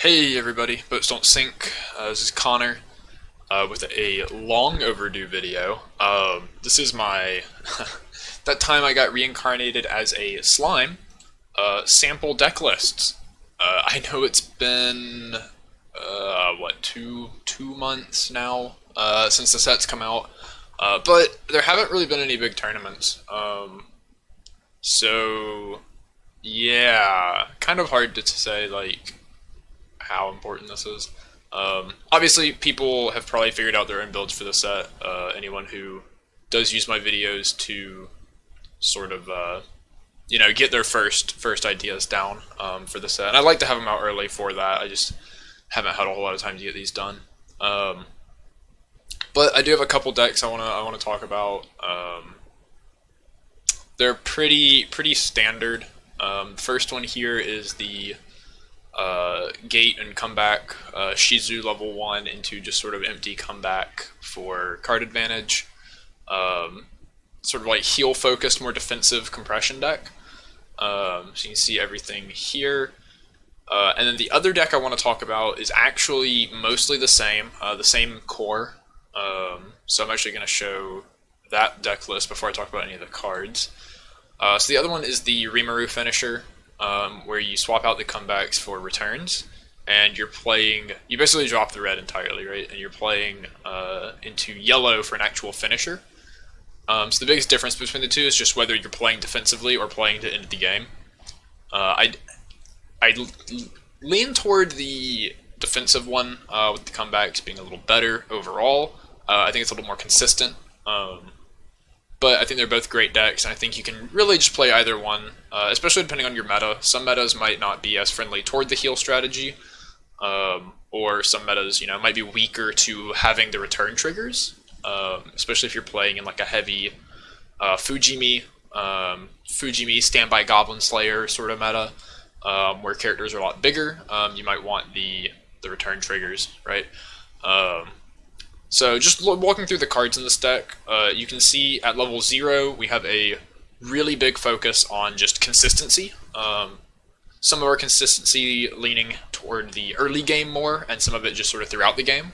Hey everybody, Boats Don't Sink. This is Connor with a long overdue video. This is my that time I got reincarnated as a slime. Sample deck lists. I know it's been what two months now since the set's come out, but there haven't really been any big tournaments. So yeah, kind of hard to say like how important this is. Obviously, people have probably figured out their own builds for the set. Anyone who does use my videos to sort of, get their first ideas down for the set. And I like to have them out early for that. I just haven't had a whole lot of time to get these done. But I do have a couple decks I wanna talk about. They're pretty standard. First one here is the gate and comeback Shizu level 1 into just sort of empty comeback for card advantage. Sort of like heal focused, more defensive compression deck. So you can see everything here. And then the other deck I want to talk about is actually mostly the same core. So I'm actually going to show that deck list before I talk about any of the cards. So the other one is the Rimuru finisher, where you swap out the comebacks for returns, and you basically drop the red entirely, right? And you're playing into yellow for an actual finisher. So the biggest difference between the two is just whether you're playing defensively or playing to end the game. I lean toward the defensive one, with the comebacks being a little better overall. I think it's a little more consistent. But I think they're both great decks, and I think you can really just play either one, especially depending on your meta. Some metas might not be as friendly toward the heal strategy, or some metas, might be weaker to having the return triggers, especially if you're playing in like a heavy Fujimi Standby Goblin Slayer sort of meta, where characters are a lot bigger. You might want the return triggers, right? So just walking through the cards in this deck, you can see at level 0 we have a really big focus on just consistency. Some of our consistency leaning toward the early game more, and some of it just sort of throughout the game.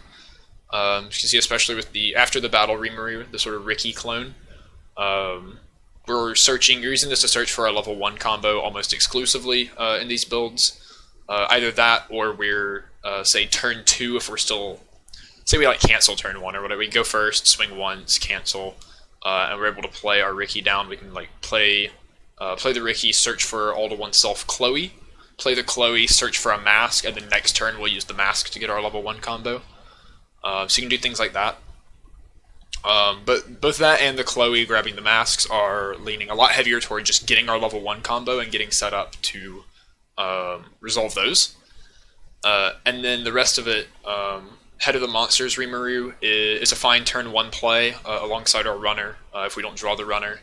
You can see especially with the after the battle Rimuru, the sort of Ricky clone. You're using this to search for our level 1 combo almost exclusively in these builds. Either that, or we're, say, turn 2 if we're still... Say we cancel turn 1 or whatever, we go first, swing once, cancel, and we're able to play our Ricky down. We can play the Ricky, search for all to oneself Chloe, play the Chloe, search for a mask, and then next turn we'll use the mask to get our level 1 combo. So you can do things like that. But both that and the Chloe grabbing the masks are leaning a lot heavier toward just getting our level 1 combo and getting set up to resolve those. And then the rest of it, Head of the Monsters Rimuru is a fine turn 1 play alongside our runner if we don't draw the runner.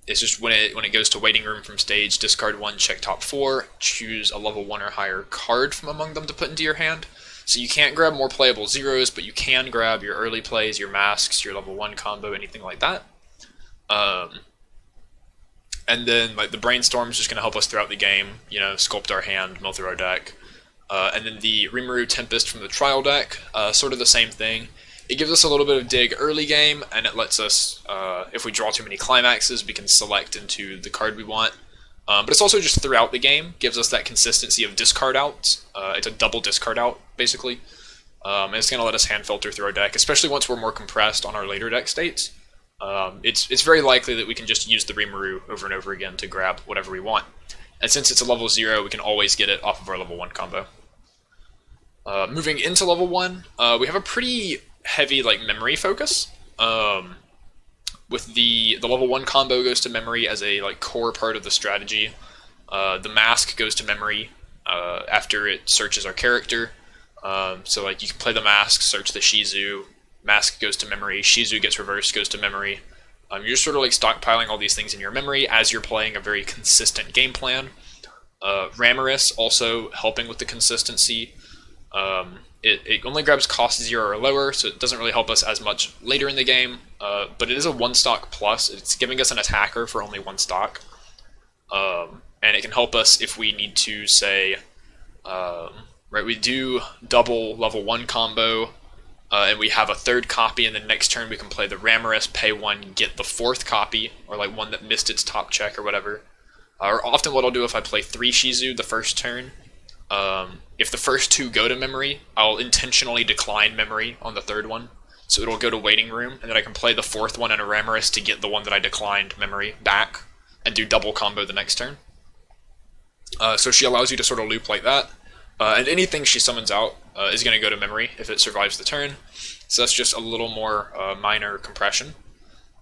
It's just when it goes to waiting room from stage, discard 1, check top 4, choose a level 1 or higher card from among them to put into your hand. So you can't grab more playable zeros, but you can grab your early plays, your masks, your level 1 combo, anything like that. And then the Brainstorm is just going to help us throughout the game, sculpt our hand, mill through our deck. And then the Rimuru Tempest from the trial deck, sort of the same thing. It gives us a little bit of dig early game, and it lets us, if we draw too many climaxes, we can select into the card we want. But it's also just throughout the game, gives us that consistency of discard outs. It's a double discard out, basically. And it's going to let us hand filter through our deck, especially once we're more compressed on our later deck states. It's very likely that we can just use the Rimuru over and over again to grab whatever we want. And since it's a level 0, we can always get it off of our level 1 combo. Moving into level 1, we have a pretty heavy memory focus. With the level 1 combo goes to memory as a core part of the strategy. The mask goes to memory after it searches our character. So you can play the mask, search the Shizu, mask goes to memory, Shizu gets reversed, goes to memory. You're just sort of stockpiling all these things in your memory as you're playing a very consistent game plan. Ramiris also helping with the consistency. It only grabs cost 0 or lower, so it doesn't really help us as much later in the game, but it is a 1 stock plus. It's giving us an attacker for only 1 stock, and it can help us if we need to, say, Right, we do double level 1 combo, and we have a third copy, and then next turn we can play the Ramorous, pay 1, get the fourth copy, or like one that missed its top check or whatever. Or often what I'll do if I play 3 Shizu the first turn, if the first 2 go to memory, I'll intentionally decline memory on the third one, so it'll go to waiting room, and then I can play the fourth one in a Ramorous to get the one that I declined memory back, and do double combo the next turn. So she allows you to sort of loop like that. And anything she summons out is going to go to memory if it survives the turn. So that's just a little more minor compression.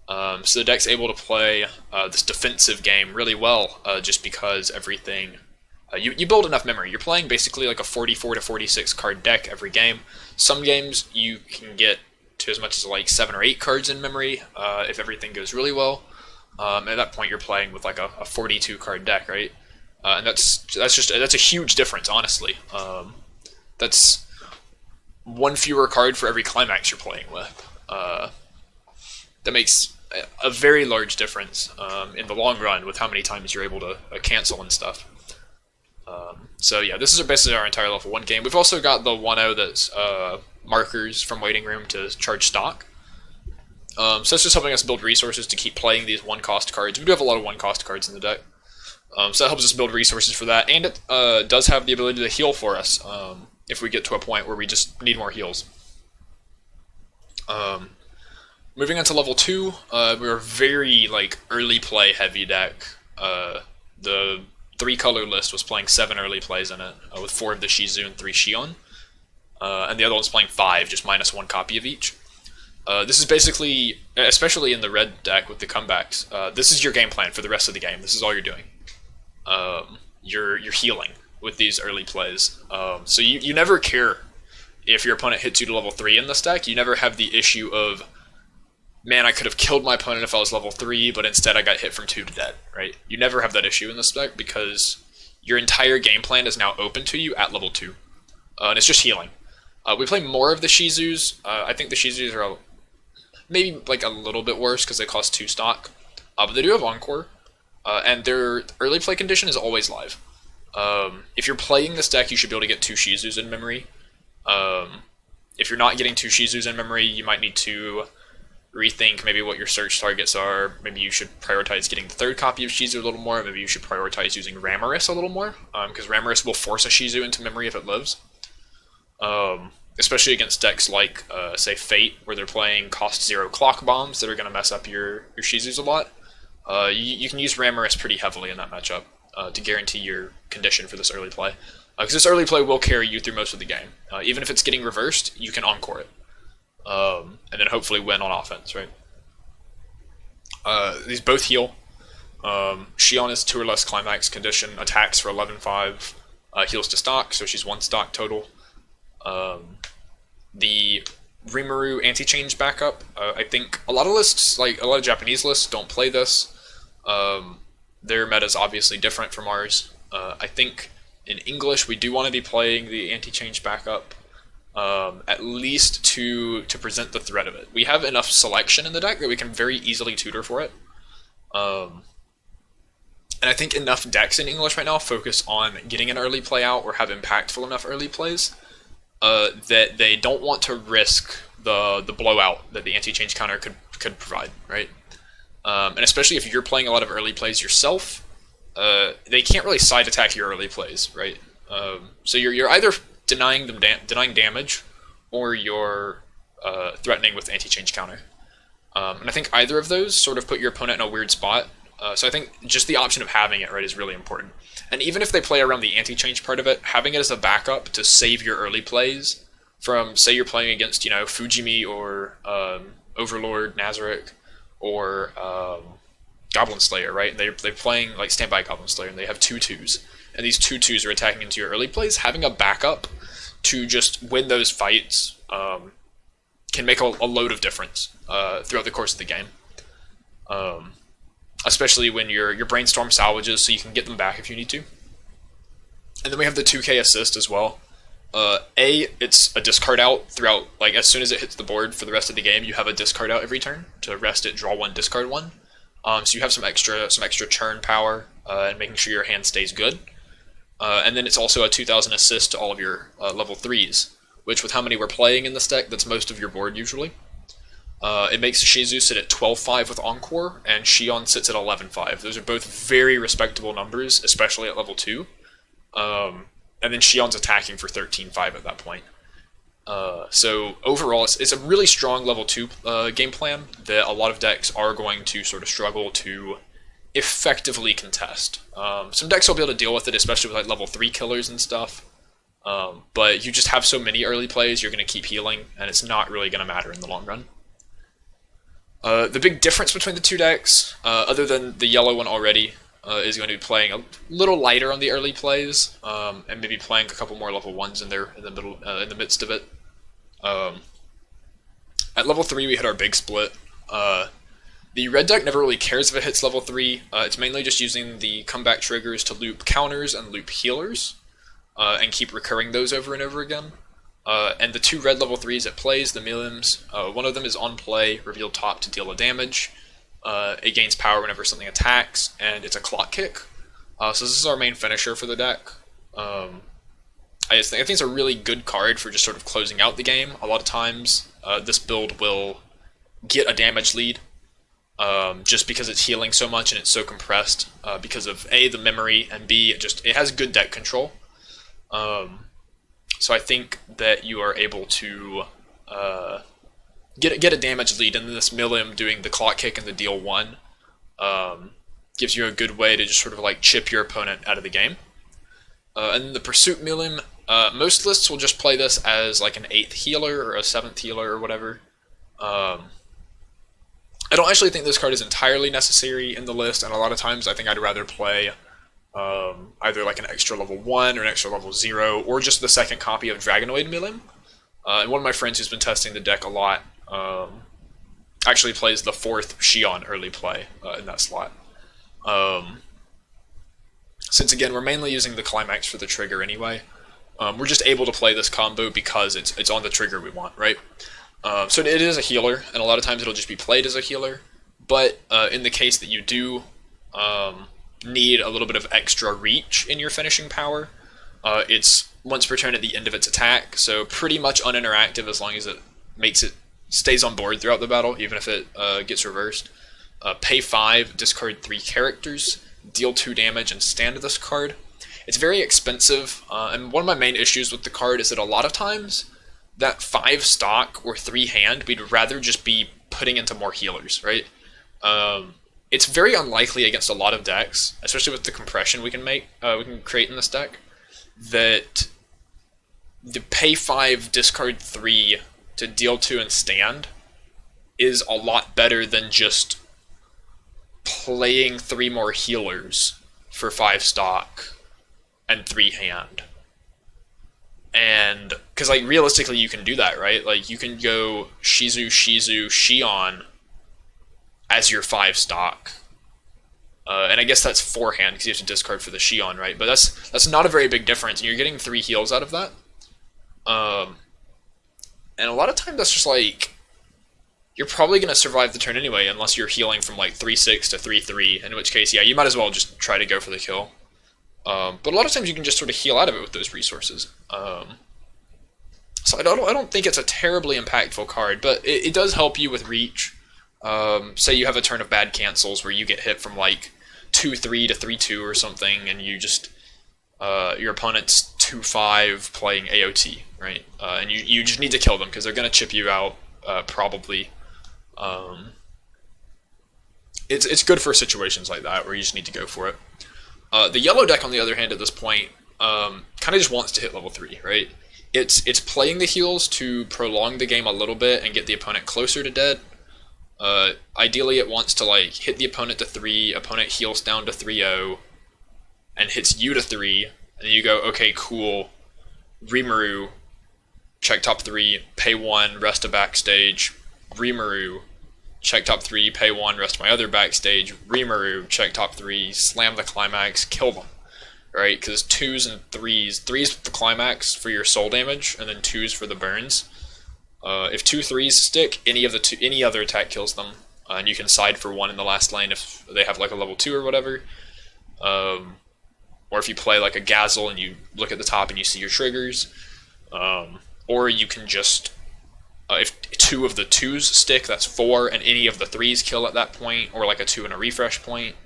So the deck's able to play this defensive game really well, just because everything... you build enough memory. You're playing basically like a 44 to 46 card deck every game. Some games you can get to as much as like 7 or 8 cards in memory if everything goes really well. At that point you're playing with like a 42 card deck, right? And that's a huge difference, honestly. That's one fewer card for every climax you're playing with. That makes a very large difference in the long run with how many times you're able to cancel and stuff. So yeah, this is basically our entire level 1 game. We've also got the 1-0 that's markers from waiting room to charge stock. So it's just helping us build resources to keep playing these 1-cost cards. We do have a lot of 1-cost cards in the deck. So that helps us build resources for that, and it does have the ability to heal for us if we get to a point where we just need more heals. Moving on to level 2, we're a very early play heavy deck. The 3-color list was playing 7 early plays in it, with 4 of the Shizu and 3 Shion. And the other one's playing 5, just -1 copy of each. This is basically, especially in the red deck with the comebacks, this is your game plan for the rest of the game. This is all you're doing. You're healing with these early plays. So you never care if your opponent hits you to level 3 in this deck. You never have the issue of, man, I could have killed my opponent if I was level 3, but instead I got hit from 2 to dead, right? You never have that issue in this deck because your entire game plan is now open to you at level 2. And it's just healing. We play more of the Shizus. I think the Shizus are maybe a little bit worse because they cost 2 stock. But they do have Encore. And their early play condition is always live. If you're playing this deck, you should be able to get 2 Shizus in memory. If you're not getting 2 Shizus in memory, you might need to rethink maybe what your search targets are. Maybe you should prioritize getting the 3rd copy of Shizu a little more. Maybe you should prioritize using Ramorous a little more, because Ramorous will force a Shizu into memory if it lives. Especially against decks like, say, Fate, where they're playing cost 0 clock bombs that are going to mess up your Shizus a lot. You can use Ramorous pretty heavily in that matchup to guarantee your condition for this early play. Because this early play will carry you through most of the game. Even if it's getting reversed, you can Encore it. And then hopefully win on offense, right? These both heal. Shion is 2 or less climax condition, attacks for 11-5, heals to stock, so she's 1 stock total. The Rimuru anti-change backup, I think a lot of lists, a lot of Japanese lists, don't play this. Their meta is obviously different from ours. I think in English we do want to be playing the anti-change backup, at least to present the threat of it. We have enough selection in the deck that we can very easily tutor for it. And I think enough decks in English right now focus on getting an early play out or have impactful enough early plays that they don't want to risk the blowout that the anti-change counter could provide, right? And especially if you're playing a lot of early plays yourself, they can't really side attack your early plays, right? So you're either denying damage, or you're threatening with anti-change counter. And I think either of those sort of put your opponent in a weird spot. So I think just the option of having it, right, is really important. And even if they play around the anti-change part of it, having it as a backup to save your early plays from, say you're playing against, Fujimi or Overlord Nazarick or Goblin Slayer, right? They're playing Standby Goblin Slayer, and they have 2/2s. And these 2/2s are attacking into your early plays. Having a backup to just win those fights can make a load of difference throughout the course of the game. Especially when your brainstorm salvages, so you can get them back if you need to. And then we have the 2K assist as well. It's a discard out throughout, as soon as it hits the board for the rest of the game, you have a discard out every turn to rest it, draw 1, discard 1. So you have some extra churn power and making sure your hand stays good. And then it's also a 2,000 assist to all of your level 3s, which with how many we're playing in this deck, that's most of your board usually. It makes Shizu sit at 12-5 with Encore, and Xion sits at 11-5. Those are both very respectable numbers, especially at level 2. And then Xion's attacking for 13-5 at that point. So overall, it's a really strong level 2 game plan that a lot of decks are going to sort of struggle to effectively contest. Some decks will be able to deal with it, especially with like level 3 killers and stuff. But you just have so many early plays, you're going to keep healing, and it's not really going to matter in the long run. The big difference between the two decks, other than the yellow one already, is going to be playing a little lighter on the early plays, and maybe playing a couple more level 1s in there in the middle, in the midst of it. At level 3, we hit our big split. The red deck never really cares if it hits level 3. It's mainly just using the comeback triggers to loop counters and loop healers, and keep recurring those over and over again. And the two red level 3s it plays, the Millims, one of them is on play, reveal top to deal a damage. It gains power whenever something attacks, and it's a clock kick. So this is our main finisher for the deck. I think it's a really good card for just sort of closing out the game. A lot of times, this build will get a damage lead, just because it's healing so much and it's so compressed, because of A, the memory, and B, it has good deck control. So I think that you are able to get a damage lead, and then this Millim doing the clock kick and the deal 1 gives you a good way to just sort of like chip your opponent out of the game. And then the Pursuit Millim, most lists will just play this as like an 8th healer or a 7th healer or whatever. I don't actually think this card is entirely necessary in the list, and a lot of times I think I'd rather play either like an extra level 1 or an extra level 0, or just the second copy of Dragonoid Millim. And one of my friends who's been testing the deck a lot actually plays the 4th Xion early play in that slot. Since again, we're mainly using the climax for the trigger anyway, we're just able to play this combo because it's on the trigger we want, right? So it is a healer, and a lot of times it'll just be played as a healer, but in the case that you do need a little bit of extra reach in your finishing power, it's once per turn at the end of its attack, so pretty much uninteractive as long as it stays on board throughout the battle, even if it gets reversed. Pay 5, discard 3 characters, deal 2 damage, and stand this card. It's very expensive, and one of my main issues with the card is that a lot of times that 5 stock or 3 hand, we'd rather just be putting into more healers, right? It's very unlikely against a lot of decks, especially with the compression we can create in this deck, that the pay 5, discard 3 to deal 2 and stand is a lot better than just playing 3 more healers for 5 stock and 3 hand. And because like realistically you can do that, right? Like you can go Shizu, Xion as your 5 stock, and I guess that's 4 hand because you have to discard for the Xion, right? But that's not a very big difference, and you're getting 3 heals out of that. And a lot of times that's just like, you're probably going to survive the turn anyway, unless you're healing from like 3-6 to 3-3, in which case, yeah, you might as well just try to go for the kill. But a lot of times you can just sort of heal out of it with those resources. So I don't think it's a terribly impactful card, but it does help you with reach. Say you have a turn of bad cancels where you get hit from like 2-3 to 3-2 or something, and you just your opponent's 2-5 playing AOT, right? And you just need to kill them because they're going to chip you out probably. It's good for situations like that where you just need to go for it. The yellow deck, on the other hand, at this point, kind of just wants to hit level 3, right? It's playing the heals to prolong the game a little bit and get the opponent closer to dead. Ideally, it wants to like hit the opponent to 3, opponent heals down to 3-0, and hits you to 3, and then you go, okay, cool, Rimuru, check top 3, pay 1, rest a backstage, Rimuru, check top 3, pay 1, rest my other backstage, Rimuru, check top 3, slam the climax, kill them, right? Because 2s and 3s, 3s the climax for your soul damage, and then 2s for the burns. If 2 3s stick, any other attack kills them, and you can side for 1 in the last lane if they have like a level 2 or whatever. Or or if you play like a Gazel and you look at the top and you see your triggers, or you can just, if 2 of the 2s stick, that's 4, and any of the 3s kill at that point, or like a 2 and a refresh point.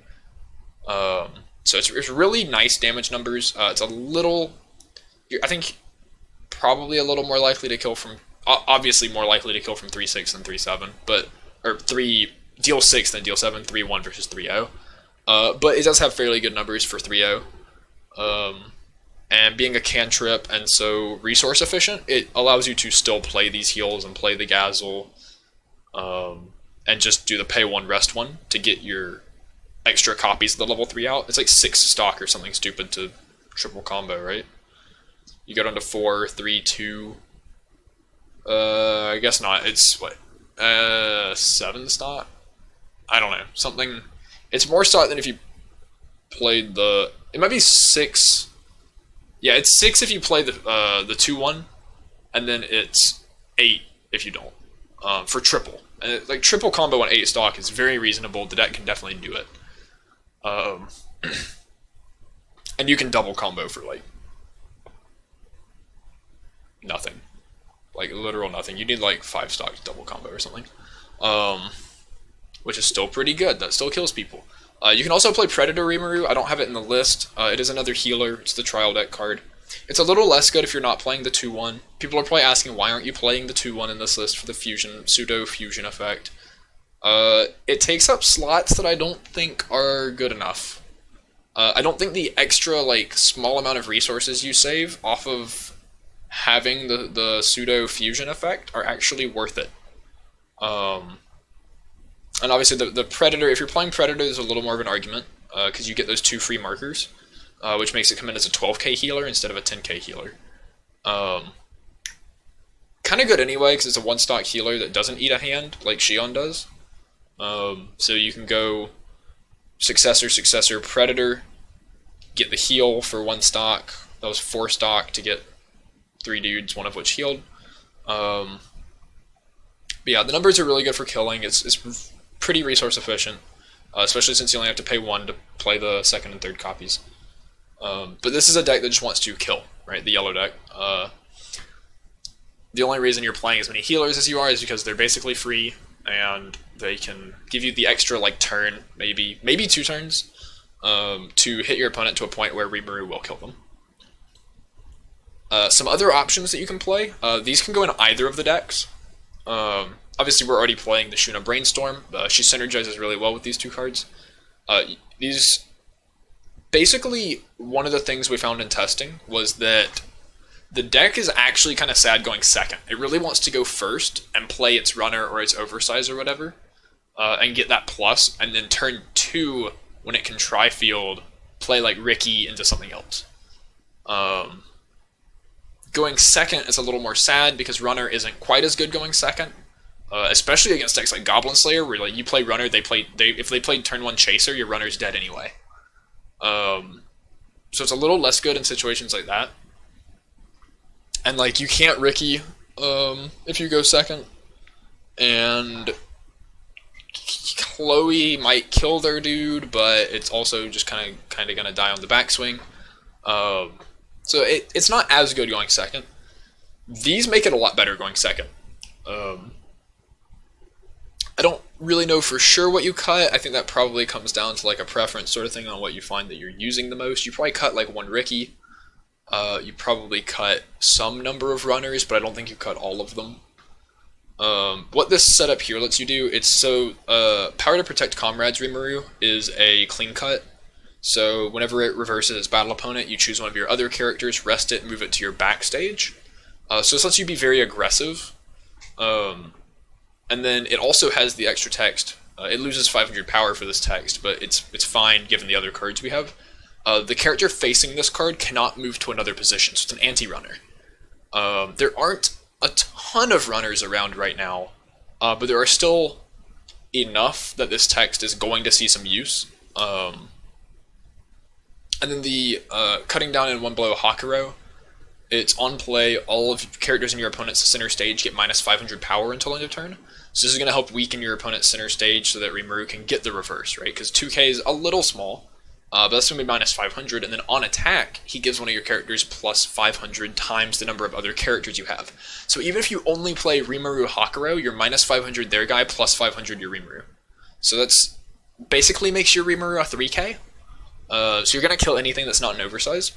So it's really nice damage numbers. It's a little, I think, probably a little more likely to kill from, obviously more likely to kill from 3-6 than 3-7, but, or deal 6 than deal 7, 3-1 versus 3-0. But it does have fairly good numbers for 3-0. And being a cantrip and so resource efficient, it allows you to still play these heals and play the Gazel, and just do the pay 1, rest 1 to get your extra copies of the level 3 out. It's like 6 stock or something stupid to triple combo, right? You go down to 4, 3, 2. I guess not. It's what? 7 stock? I don't know. Something. It's more stock than if you played the. It might be 6. Yeah, it's 6 if you play the 2-1, and then it's 8 if you don't. For triple. And like triple combo on 8 stock is very reasonable. The deck can definitely do it. And you can double combo for like nothing, like literal nothing. You need like 5 stock to double combo or something, which is still pretty good. That still kills people. You can also play Predator Rimuru. I don't have it in the list. It is another healer. It's the trial deck card. It's a little less good if you're not playing the 2-1. People are probably asking, why aren't you playing the 2-1 in this list for the fusion, pseudo fusion effect? It takes up slots that I don't think are good enough. I don't think the extra, like, small amount of resources you save off of having the pseudo fusion effect are actually worth it. And obviously the Predator, if you're playing Predator, there's a little more of an argument, because you get those 2 free markers, which makes it come in as a 12k healer instead of a 10k healer. Kind of good anyway, because it's a 1-stock healer that doesn't eat a hand, like Shion does. So you can go Successor, Predator, get the heal for 1 stock. That was 4 stock to get 3 dudes, 1 of which healed. But yeah, the numbers are really good for killing. It's pretty resource efficient, especially since you only have to pay 1 to play the 2nd and 3rd copies. But this is a deck that just wants to kill, right? The yellow deck. The only reason you're playing as many healers as you are is because they're basically free, and they can give you the extra like turn, maybe 2 turns, to hit your opponent to a point where Rimuru will kill them. Some other options that you can play, these can go in either of the decks. Obviously we're already playing the Shuna Brainstorm. She synergizes really well with these 2 cards. These, basically, one of the things we found in testing was that the deck is actually kind of sad going second. It really wants to go first and play its runner or its oversize or whatever, and get that plus, and then turn 2, when it can tri-field, play like Ricky into something else. Going second is a little more sad because runner isn't quite as good going second, especially against decks like Goblin Slayer, where like you play runner, if they played turn 1 chaser, your runner's dead anyway. So it's a little less good in situations like that. And like you can't Ricky if you go second, and Chloe might kill their dude, but it's also just kind of gonna die on the backswing. So it's not as good going second. These make it a lot better going second. I don't really know for sure what you cut. I think that probably comes down to like a preference sort of thing on what you find that you're using the most. You probably cut like 1 Ricky. You probably cut some number of runners, but I don't think you cut all of them. What this setup here lets you do, it's so Power to Protect Comrades Rimuru is a clean cut. So whenever it reverses its battle opponent, you choose one of your other characters, rest it, move it to your backstage. So this lets you be very aggressive. And then it also has the extra text. It loses 500 power for this text, but it's fine given the other cards we have. The character facing this card cannot move to another position, so it's an anti-runner. There aren't a ton of runners around right now, but there are still enough that this text is going to see some use. And then the cutting down in 1 blow Hakuro, it's on play, all of characters in your opponent's center stage get minus 500 power until end of turn. So this is going to help weaken your opponent's center stage so that Rimuru can get the reverse, right? Because 2k is a little small. But that's going to be minus 500, and then on attack, he gives one of your characters plus 500 times the number of other characters you have. So even if you only play Rimuru Hakuro, you're minus 500 their guy, plus 500 your Rimuru. So that's basically makes your Rimuru a 3k. So you're going to kill anything that's not an oversize.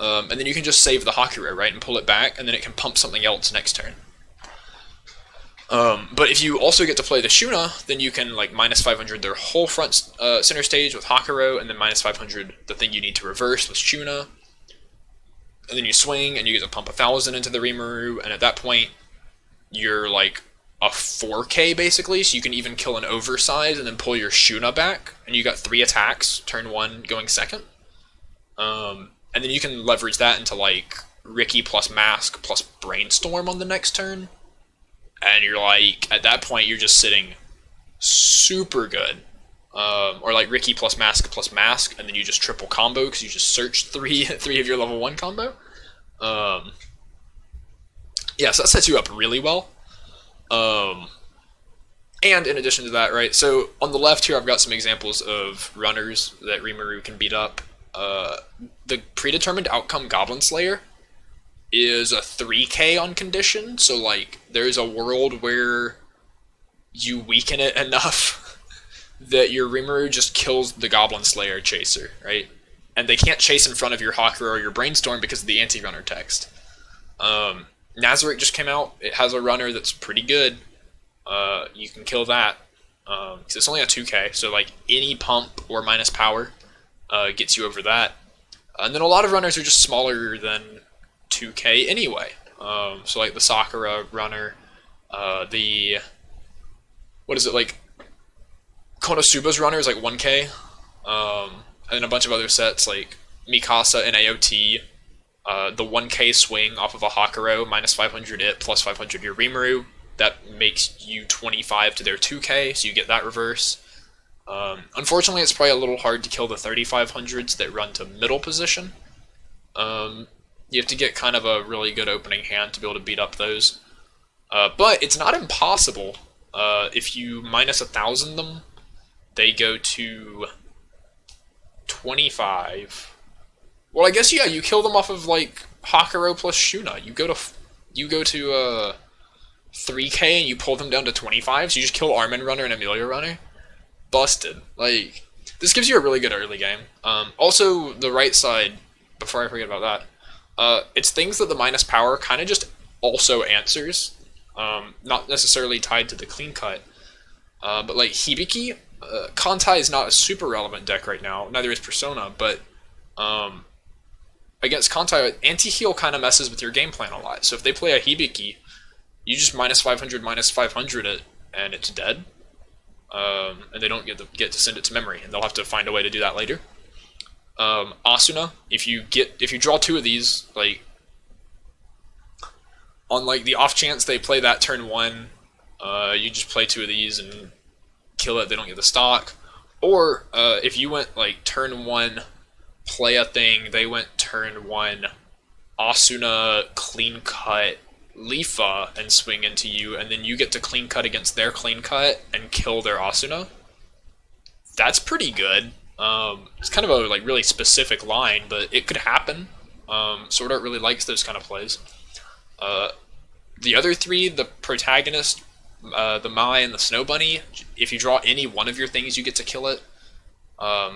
And then you can just save the Hakuro, right, and pull it back, and then it can pump something else next turn. But if you also get to play the Shuna, then you can like minus 500 their whole front center stage with Hakuro, and then minus 500 the thing you need to reverse with Shuna. And then you swing, and you get to pump 1,000 into the Rimuru, and at that point, you're like a 4k basically, so you can even kill an oversize and then pull your Shuna back, and you got 3 attacks, turn 1 going second. And then you can leverage that into like Ricky plus Mask plus Brainstorm on the next turn. And you're like, at that point, you're just sitting super good. Or like Ricky plus Mask, and then you just triple combo because you just search three of your level 1 combo. Yeah, so that sets you up really well. And in addition to that, right, so on the left here, I've got some examples of runners that Rimuru can beat up. The predetermined outcome Goblin Slayer is a 3k on condition, so like there's a world where you weaken it enough that your Rimuru just kills the Goblin Slayer chaser, right? And they can't chase in front of your Hakuro or your Brainstorm because of the anti-runner text. Nazarick just came out. It has a runner that's pretty good. You can kill that because it's only a 2k, so like any pump or minus power gets you over that. And then a lot of runners are just smaller than 2k anyway. So like the Sakura runner, the Konosuba's runner is like 1k, and then a bunch of other sets like Mikasa and AOT, the 1k swing off of a Hakuro, minus 500 it, plus 500 your Rimuru, that makes you 25 to their 2k, so you get that reverse. Unfortunately, it's probably a little hard to kill the 3500s that run to middle position. You have to get kind of a really good opening hand to be able to beat up those. But it's not impossible. If you minus 1,000 them, they go to 25. Well, I guess, yeah, you kill them off of, like, Hakuro plus Shuna. You go to 3k and you pull them down to 25, so you just kill Armin Runner and Amelia Runner. Busted. Like, this gives you a really good early game. Also, the right side, before I forget about that, it's things that the minus power kind of just also answers, not necessarily tied to the clean cut, but like Hibiki, Kantai is not a super relevant deck right now, neither is Persona, but against Kantai, anti-heal kind of messes with your game plan a lot, so if they play a Hibiki, you just minus 500 it, and it's dead, and they don't get to send it to memory, and they'll have to find a way to do that later. Asuna, if you draw 2 of these, like on like the off chance they play that turn 1, you just play 2 of these and kill it. They don't get the stock. Or if you went like turn 1, play a thing, they went turn 1, Asuna clean cut Lifa and swing into you, and then you get to clean cut against their clean cut and kill their Asuna. That's pretty good. It's kind of a like really specific line, but it could happen. Sword Art really likes those kind of plays. The other 3, the protagonist, the Mai, and the Snow Bunny, if you draw any one of your things, you get to kill it.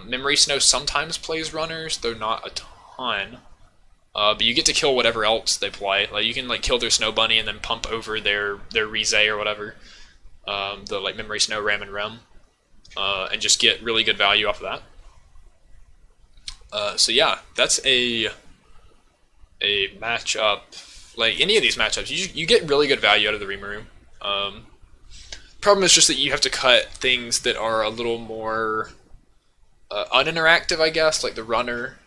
Memory Snow sometimes plays runners, though not a ton. But you get to kill whatever else they play. Like you can like kill their Snow Bunny and then pump over their Rize or whatever. The like Memory Snow Ram and Rem. And just get really good value off of that. So yeah, that's a matchup. Like any of these matchups, you get really good value out of the Rimuru. Problem is just that you have to cut things that are a little more uninteractive, I guess, like the runner.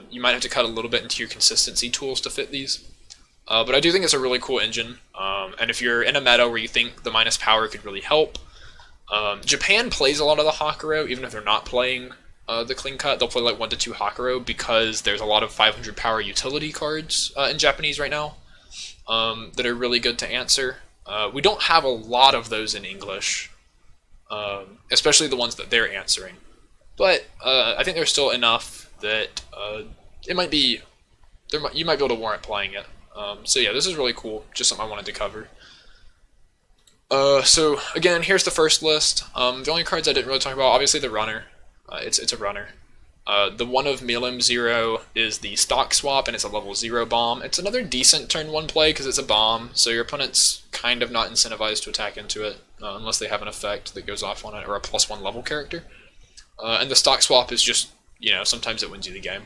You might have to cut a little bit into your consistency tools to fit these. But I do think it's a really cool engine. And if you're in a meta where you think the minus power could really help, Japan plays a lot of the Hakuro, even if they're not playing the clean cut. They'll play like 1 to 2 Hakuro because there's a lot of 500 power utility cards in Japanese right now that are really good to answer. We don't have a lot of those in English, especially the ones that they're answering. but I think there's still enough that it might be you might be able to warrant playing it. So yeah, this is really cool. Just something I wanted to cover. So again, here's the first list. The only cards I didn't really talk about, obviously the runner. It's a runner. The one of Milim 0 is the stock swap, and it's a level 0 bomb. It's another decent turn 1 play because it's a bomb, so your opponent's kind of not incentivized to attack into it, unless they have an effect that goes off on it, or a +1 level character. And the stock swap is just, sometimes it wins you the game.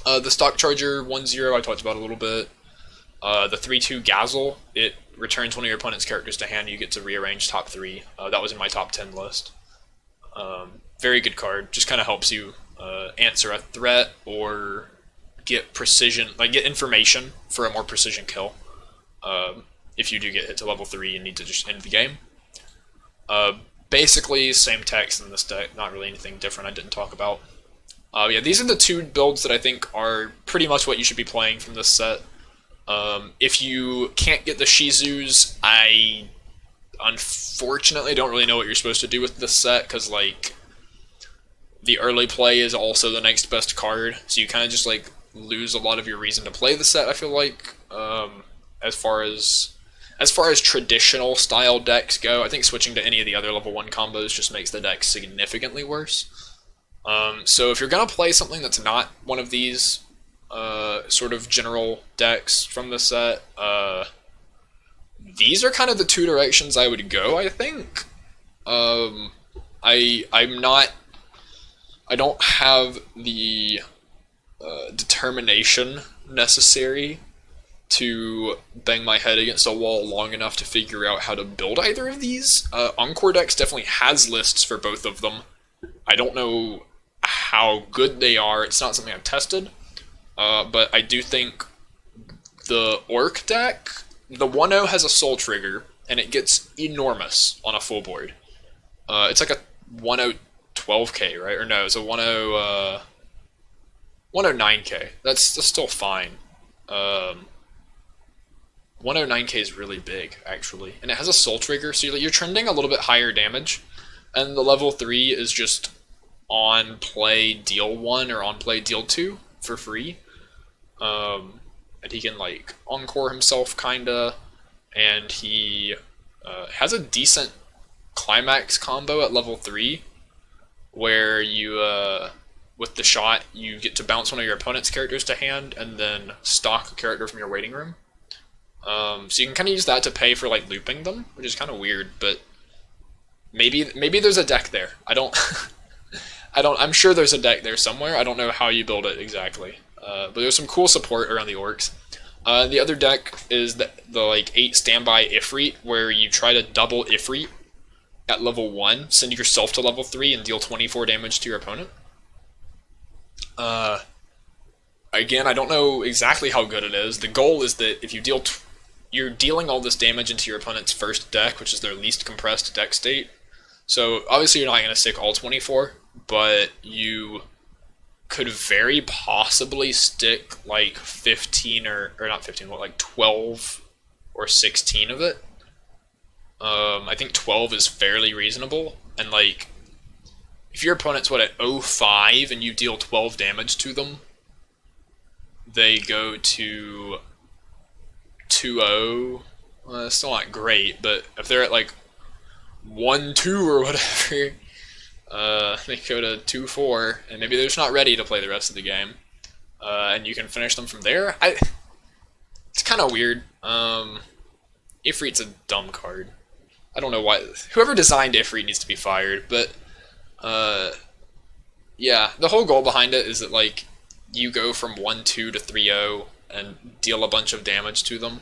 The stock charger 1-0 I talked about a little bit. The 3-2 Gazzle, it returns one of your opponent's characters to hand, you get to rearrange top 3. That was in my top 10 list. Very good card, just kind of helps you answer a threat or get precision, get information for a more precision kill. If you do get hit to level 3 and need to just end the game. Basically, same text in this deck, not really anything different I didn't talk about. Yeah, these are the 2 builds that I think are pretty much what you should be playing from this set. If you can't get the Shizus, I unfortunately don't really know what you're supposed to do with this set, because the early play is also the next best card, so you kind of just lose a lot of your reason to play the set, I feel like. As far as traditional style decks go, I think switching to any of the other level 1 combos just makes the deck significantly worse. So if you're gonna play something that's not one of these sort of general decks from the set, these are kind of the 2 directions I would go, I think. I don't have the determination necessary to bang my head against a wall long enough to figure out how to build either of these. Encore Decks definitely has lists for both of them. I don't know how good they are, it's not something I've tested, but I do think the Orc deck, the 1-0 has a Soul Trigger, and it gets enormous on a full board. It's like a 1-0 12k, right? Or no, it's a 1-0 9k. That's still fine. 1-0 9k is really big, actually. And it has a Soul Trigger, so you're trending a little bit higher damage. And the level 3 is just on play deal 1 or on play deal 2 for free. And he can encore himself kinda, and he has a decent climax combo at level 3 where you with the shot you get to bounce one of your opponent's characters to hand and then stock a character from your waiting room. So you can kind of use that to pay for looping them, which is kind of weird, but maybe there's a deck there. I'm sure there's a deck there somewhere. I don't know how you build it exactly. But there's some cool support around the orcs. The other deck is the 8 standby Ifrit, where you try to double Ifrit at level 1, send yourself to level 3, and deal 24 damage to your opponent. Again, I don't know exactly how good it is. The goal is that if you you're dealing all this damage into your opponent's first deck, which is their least compressed deck state. So obviously you're not going to stick all 24, but you could very possibly stick 15 or not 15, what, 12 or 16 of it. I think 12 is fairly reasonable, and if your opponent's at 0.5 and you deal 12 damage to them, they go to 2-0. Well, that's still not great, but if they're at 1-2 or whatever, they go to 2-4, and maybe they're just not ready to play the rest of the game, and you can finish them from there. It's kind of weird. Ifrit's a dumb card. I don't know why. Whoever designed Ifrit needs to be fired, but yeah, the whole goal behind it is that you go from 1-2 to 3-0 and deal a bunch of damage to them,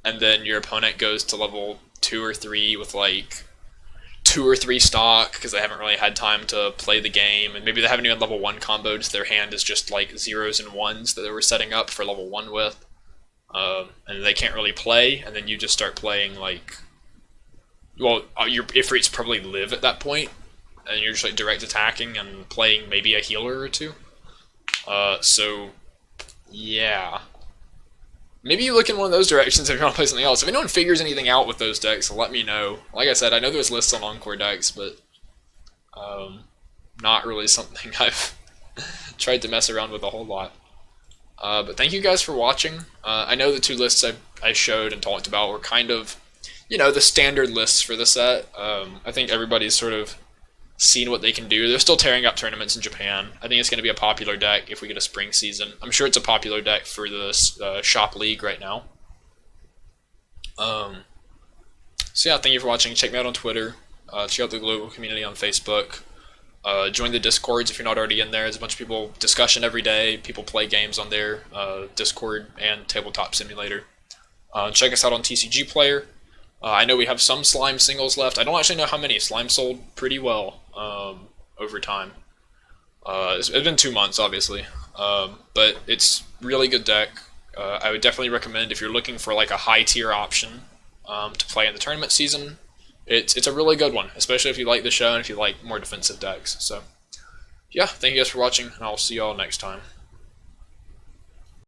and then your opponent goes to level 2 or 3 with 2 or 3 stock because they haven't really had time to play the game, and maybe they haven't even level 1 comboed, so their hand is just 0s and 1s that they were setting up for level 1 with, and they can't really play, and then you just start playing well, your Ifrits probably live at that point, and you're just direct attacking and playing maybe a healer or 2. So yeah, maybe you look in one of those directions if you want to play something else. If anyone figures anything out with those decks, let me know. Like I said, I know there's lists on Encore decks, but Not really something I've tried to mess around with a whole lot. But thank you guys for watching. I know the two lists I showed and talked about were kind of, the standard lists for the set. I think everybody's sort of seen what they can do. They're still tearing up tournaments in Japan. I think it's going to be a popular deck if we get a spring season. I'm sure it's a popular deck for the shop league right now. So yeah, thank you for watching. Check me out on Twitter. Check out the global community on Facebook. Join the Discords if you're not already in there. There's a bunch of people, discussion every day. People play games on their Discord and Tabletop Simulator. Check us out on TCG Player. I know we have some Slime singles left. I don't actually know how many. Slime sold pretty well over time. It's been 2 months, obviously. But it's really good deck. I would definitely recommend if you're looking for like a high tier option to play in the tournament season. It's a really good one, especially if you like the show and if you like more defensive decks. So, yeah, thank you guys for watching, and I'll see y'all next time.